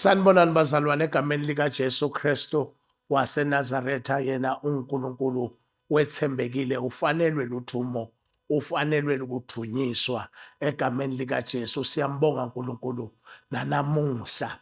Sanibonani bazalwane egameni lika Jesu Kristu waseNazaretha, yena uNkulunkulu wethembekile, ufanelwe luthumo, ufanelwe ukuthunyiswa egameni lika Jesu. Siyambonga uNkulunkulu nanamuhla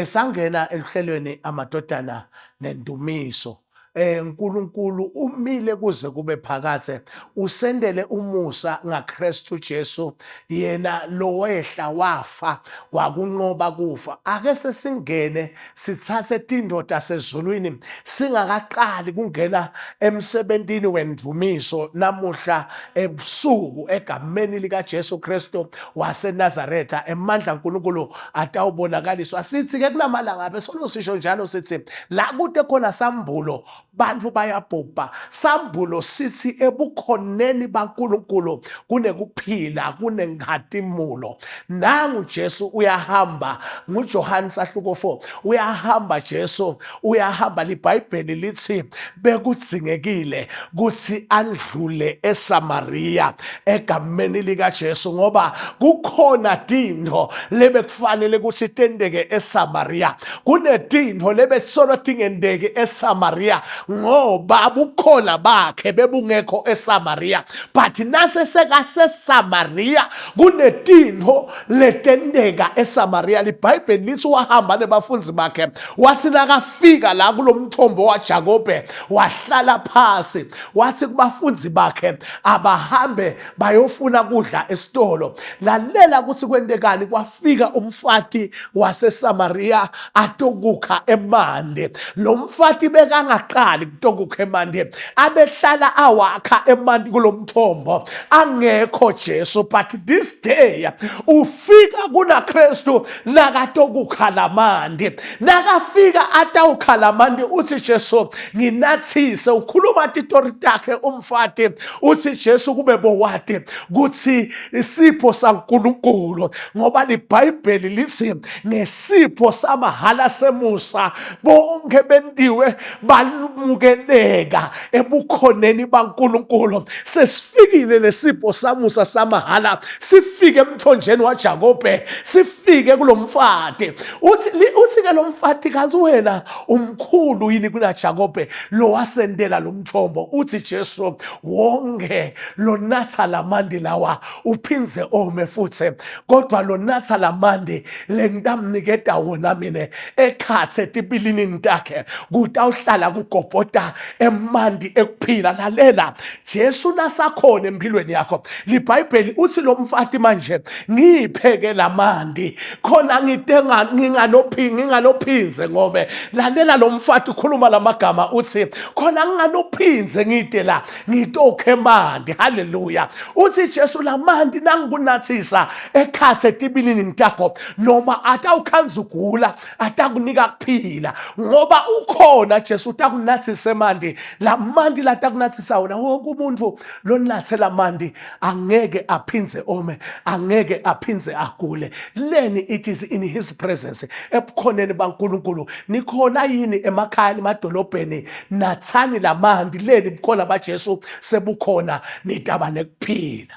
sangena ehlelweni amadodana nendumiso. uNkulunkulu umile kuze kube phakathe, usendele umusa ngaKristu Jesu, yena lo wehla wafa wakunqoba kufa. Ake sesingene sithathe tindoda sezulwini singakaqali kungena emsebentini wendumiso namuhla ebusuku egameni lika Jesu Kristu waseNazaretha, emandla uNkulunkulu atawubonakaliswa. Sithi ke kulamalanga besolo sisho njalo sithi la kude khona sambulo bantu bayabhubha, sambulo sithi ebukhoneni baNkulunkulu kunekuphila, kunenkhatimulo. Nangu Jesu uyahamba, nguJohane sahluko 4 uyahamba Jesu, uyahamba. LiBhayibheli lithi bekudzingekile kuthi andlule eSamaria egameni lika Jesu, ngoba kukhona tinto lebekufanele ukuthi tendeke eSamaria, kunetinto lebesolo tingendeke eSamaria. ngoba bukhola bakhe bebungekho eSamaria. But nase sekaseSamaria kunetinto letendeka eSamaria. IBhayibheli lithi wahamba nebafunzi bakhe wathi nakafika la kulomthombo waJakobe wahlala phasi, wathi kubafunzi bakhe abahambe bayofuna kudla esitolo. Lalela ukuthi kwendekani, kwafika umfati waseSamaria atokukha emande. Lo mfati bekangaqali kutokukha emande, abehlala awakha emande kulomthombo, angekho Jesu. But this day ufika kuna Kristu nakatokukha lamande. Nakafika atawukha lamande uthi Jesu nginathise. Ukhuluma titori takhe umfati uthi Jesu kube bowati kuthi isipho saNkulunkulu, ngoba iBhayibheli lithi nesipho samahala semusa bonke bendiwe bamukeleka ebukhoneni baNkulunkulu. Sesifikile lesipho samusa samahala, sifike emthonjeni waJakobe, sifike kulomfati. Uthi ke lo mfati kanti wena umkhulu yini kuna Jakobe lo wasendela lo mthombo? Uthi Jesu wonke lo natha lamandi lawa uphinze ome futhi, kodwa lo natha lamandi lengitamniketa wona mina ekhathe tipilinini takhe kutawuhlala kugobhoda emandi ekuphila. Lalela, Jesu nasakhona empilweni yakho. IBhayibheli uthi lo mfati manje ngipheke lamandi khona ngitenga nginganophinze ngobe. Lalela, lo mfati ukhuluma lamagama uthi khona nginganophinze ngite la ngitokhe mandi. Haleluya. Uthi Jesu lamandi nangikunathisa ekhathe tibilini takho noma atawukhanza ugula atakunika kuphila, ngoba ukhona Jesu utakunathisa mandi. La mandi latakunathisa wona wonke umuntu lonathe la mandi angeke aphinze ome, angeke aphinze agule. Leni it is in his presence. Ebukhoneni baNkulunkulu nikhona yini emakhaya emadolobheni? Nathani la mandi. Leni bukhona baJesu sebukhona, nidaba nekuphila.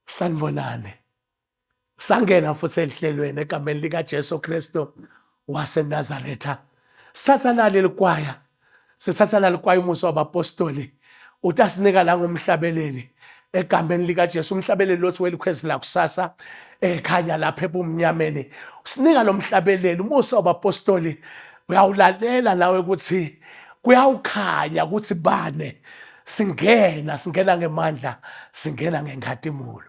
Sanibonani. Sangena futhi elihlelweni egameni likaJesu Kristu waseNazaretha. Sithatha lelikwaya, sithatha lelikwaya umusa wabapostoli. Utasinika la ngomhlabeleli egameni likaJesu. Umhlabeleli lothi welikhwezi la kusasa ekhanya lapha ebumnyameni. Usinika lo mhlabeleli umusa wabapostoli. Uyawulalela nawe ukuthi kuyawukhanya ukuthi bane singena ngemandla, singena ngenkhatimulo.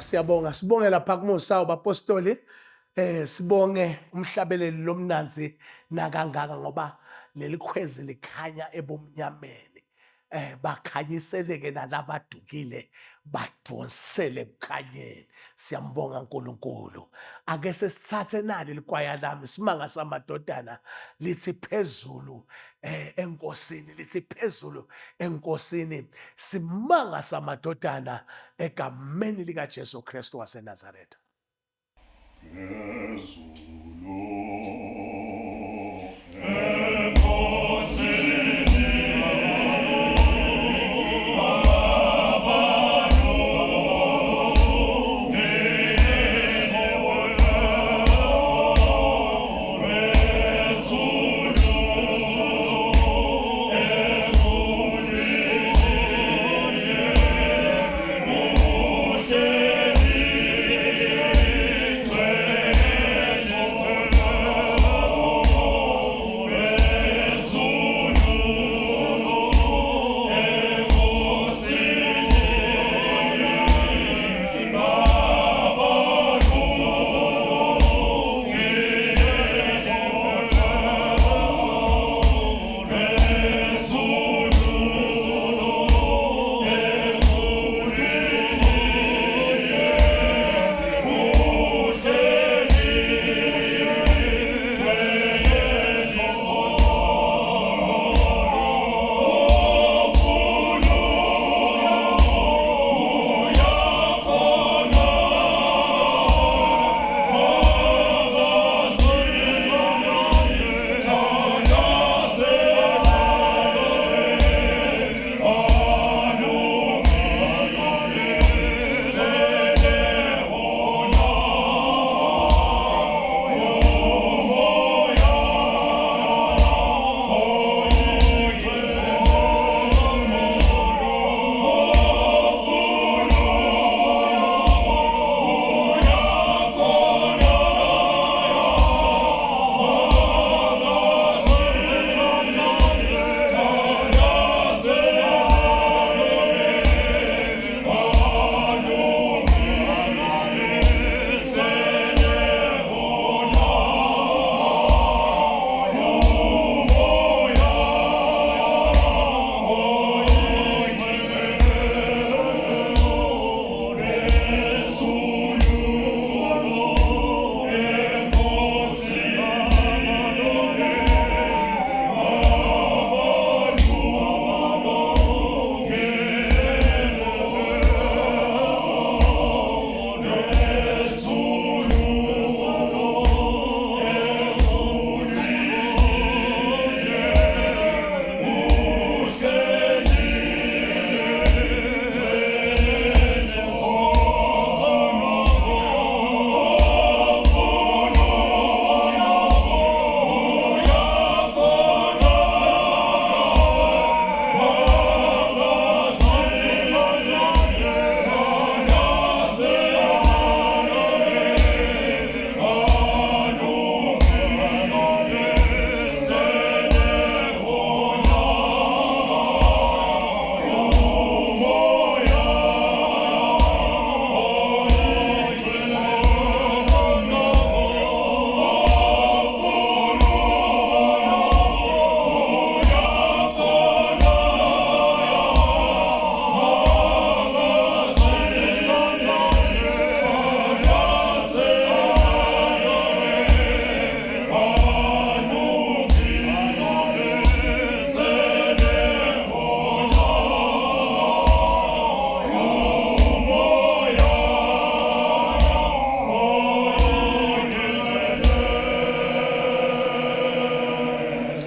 Siyabonga sibonge lapha kumusa ubapostoli sibonge umhlabeleli lomnanzi nakangaka ngoba leli khwezi likhanya ebumnyameni bakhanyiseleke nalabadukile badonsele kukhanyeni. Siyambonga uNkulunkulu. Ake sesithathe nali likwaya lami simanga samadodana lithi phezulu enkosini, lithi phezulu enkosini, simanga samadodana egameni lika Jesu Kristu waseNazaretha.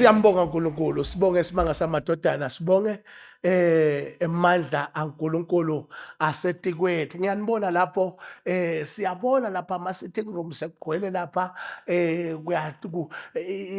Siyambonga uNkulunkulu, sibonge isimanga samadodana, sibonge emandla aNkulunkulu asetikweni. Ngiyanibona lapho siyabona lapha ama sitting room sekugcwele lapha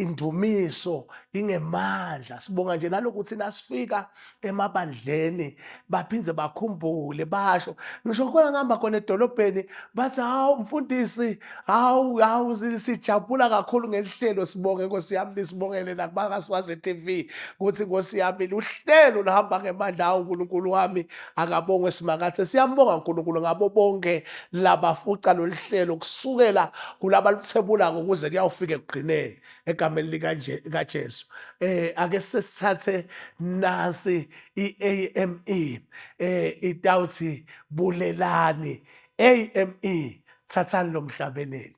indumiso ingemandla. Sibonga nje nalokuthi nasifika emabandleni baphindze bakhumbule basho. Ngisho khona ngihamba khona edolobheni bathi hawu mfundisi, hawu sijabula kakhulu ngelihlelo. Sibonge Nkosi yami, sibongele nakubakasiwazi TV ukuthi Nkosi yami uhlelo luhamba ngemandla awu uNkulunkulu wami akabongwe simakathe. Siyambonga uNkulunkulu ngabo bonke labafuca lolu hlelo kusukela kulaba luthebula ukuze kuyawufika ekugcineni egameni likaJesu. Ake sesithathe nasi iAME itawuthi bulelani. AME thathani lo mhlabeleli.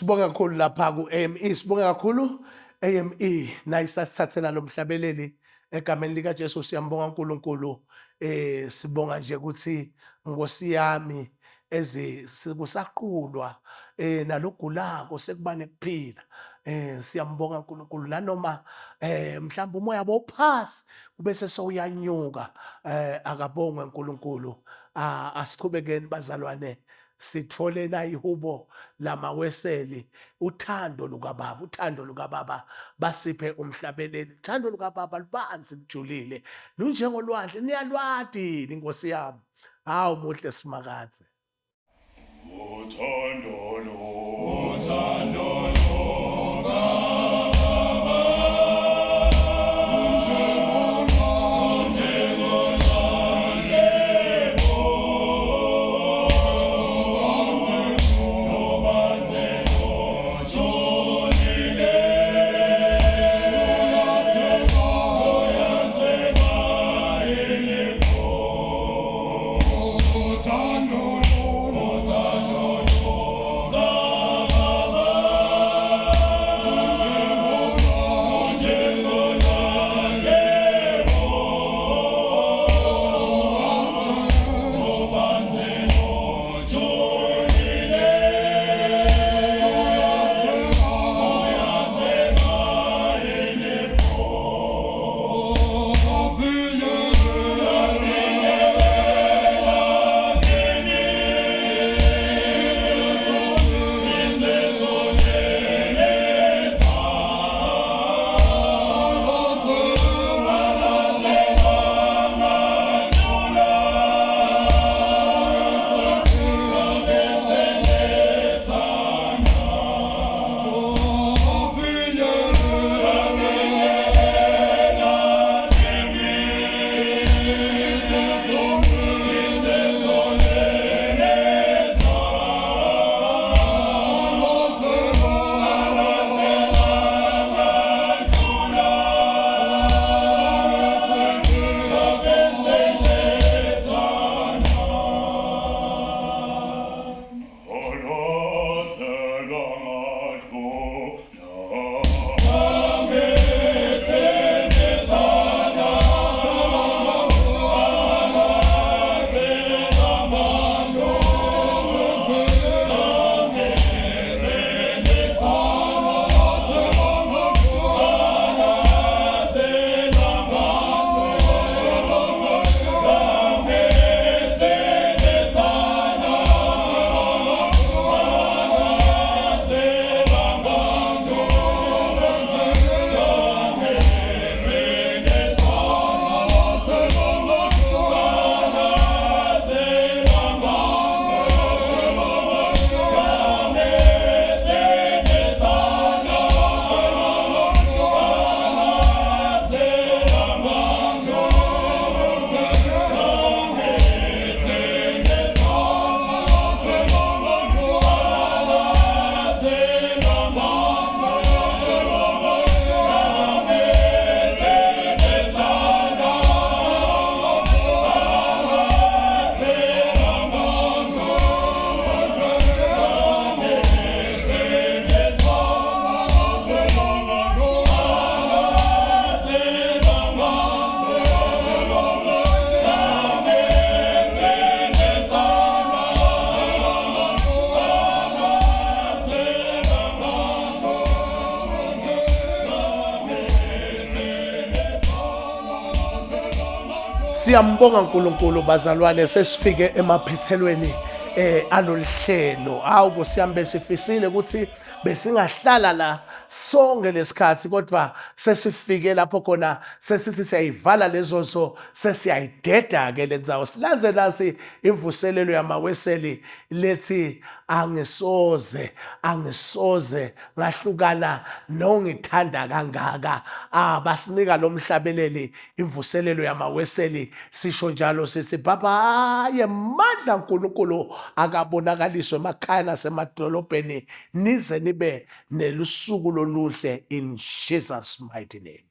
Sibonga kakhulu lapha ku-AME, sibonga kakhulu AME nayisasithathela lo mhlabeleli egameni lika Jesu. Siyambonga uNkulunkulu. Sibonga nje ukuthi Nkosi yami kusaqulwa nalogulako sekuba nekuphila. Siyambonga uNkulunkulu nanoma mhlawumbe umoya bophasi ubese sowuyanyuka. Akabongwe uNkulunkulu. Asiqhubekeni bazalwane, sithole na ihubo lamaweseli, uthando lukaBaba basiphe umhlabeleli. Uthando lukaBaba lubanzi lujulile lunjengolwandle, niyalwadi inkosi yami. Hawu muhle Simakadze. Siyambonga uNkulunkulu bazalwane, sesifike emaphethelweni alolihlelo. Hawu Nkosi yami, besifisile ukuthi besingahlala la sonke lesikhathi, kodwa sesifike lapho khona sesithi siyayivala lezo sesiyayideda ke lenzawo. Silanze nasi imvuselelo yamaweseli lethi angisoze ngahlukana nongithanda kangaka. Basinika lo mhlabeleli imvuselelo yamaweseli, sisho njalo sithi Baba yemandla uNkulunkulu akabonakaliswe emakhaya nasemadolobheni, nize nibe nelusuku loluhle in Jesus mighty name.